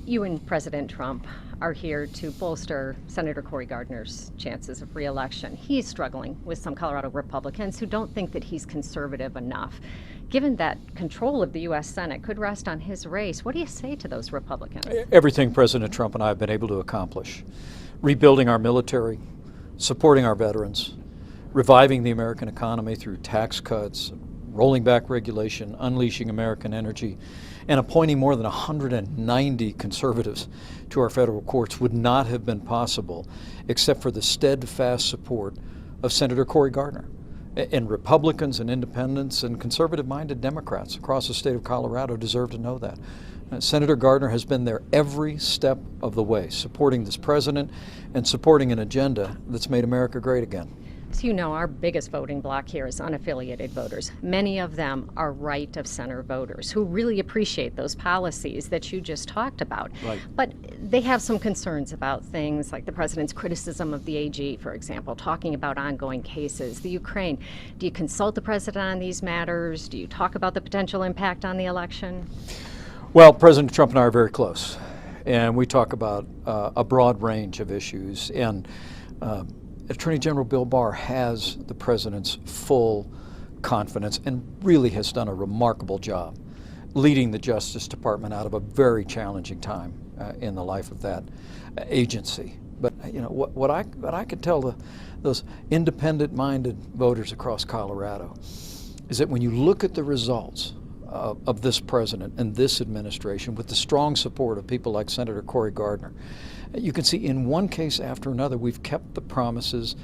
You and President Trump are here to bolster Senator Cory Gardner's chances of re-election. He's struggling with some Colorado Republicans who don't think that he's conservative enough. Given that control of the U.S. Senate could rest on his race, what do you say to those Republicans? Everything President Trump and I have been able to accomplish. Rebuilding our military, supporting our veterans, reviving the American economy through tax cuts, rolling back regulation, unleashing American energy, and appointing more than 190 conservatives to our federal courts would not have been possible except for the steadfast support of Senator Cory Gardner. And Republicans and independents and conservative-minded Democrats across the state of Colorado deserve to know that. Senator Gardner has been there every step of the way, supporting this president and supporting an agenda that's made America great again. So you know, our biggest voting bloc here is unaffiliated voters. Many of them are right-of-center voters who really appreciate those policies that you just talked about. Right. But they have some concerns about things like the president's criticism of the AG, for example, talking about ongoing cases, the Ukraine. Do you consult the president on these matters? Do you talk about the potential impact on the election? Well, President Trump and I are very close, and we talk about a broad range of issues. And Attorney General Bill Barr has the president's full confidence and really has done a remarkable job leading the Justice Department out of a very challenging time in the life of that agency. But you know what I could tell those independent-minded voters across Colorado is that when you look at the results of this president and this administration with the strong support of people like Senator Cory Gardner, you can see in one case after another we've kept the promises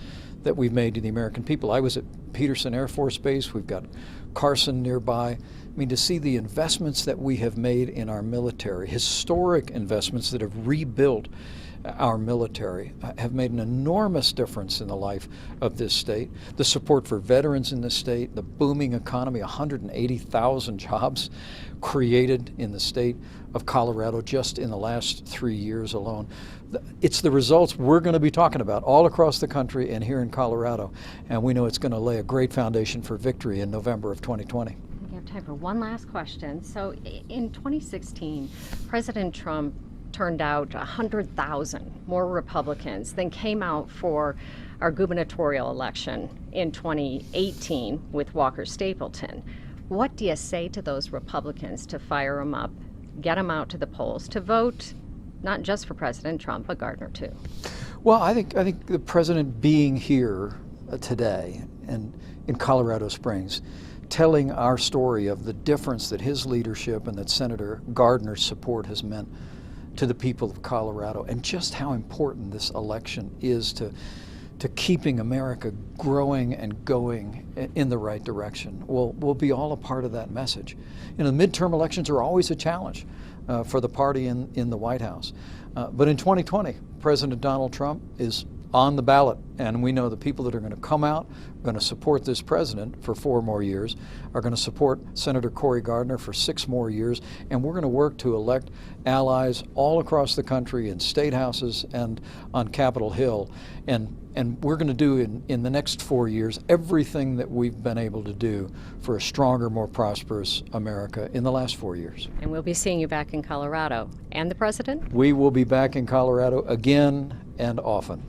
that we've made to the American people. I was at Peterson Air Force Base. We've got Carson nearby. I mean, to see the investments that we have made in our military, historic investments that have rebuilt our military, have made an enormous difference in the life of this state. The support for veterans in this state, the booming economy, 180,000 jobs created in the state of Colorado just in the last 3 years alone. It's the results we're going to be talking about all across the country and here in Colorado, and we know it's going to lay a great foundation for victory in November of 2020. We have time for one last question. So in 2016, President Trump turned out 100,000 more Republicans than came out for our gubernatorial election in 2018 with Walker Stapleton. What do you say to those Republicans to fire them up, get them out to the polls to vote, not just for President Trump, but Gardner too? Well, I think the president being here today and in Colorado Springs, telling our story of the difference that his leadership and that Senator Gardner's support has meant to the people of Colorado, and just how important this election is to keeping America growing and going in the right direction. We'll be all a part of that message. You know, the midterm elections are always a challenge for the party in the White House. But in 2020, President Donald Trump is on the ballot, and we know the people that are going to come out, are going to support this president for 4 more years, are going to support Senator Cory Gardner for 6 more years, and we're going to work to elect allies all across the country in state houses and on Capitol Hill. And we're going to do in the next 4 years everything that we've been able to do for a stronger, more prosperous America in the last 4 years. And we'll be seeing you back in Colorado. And the president? We will be back in Colorado again and often.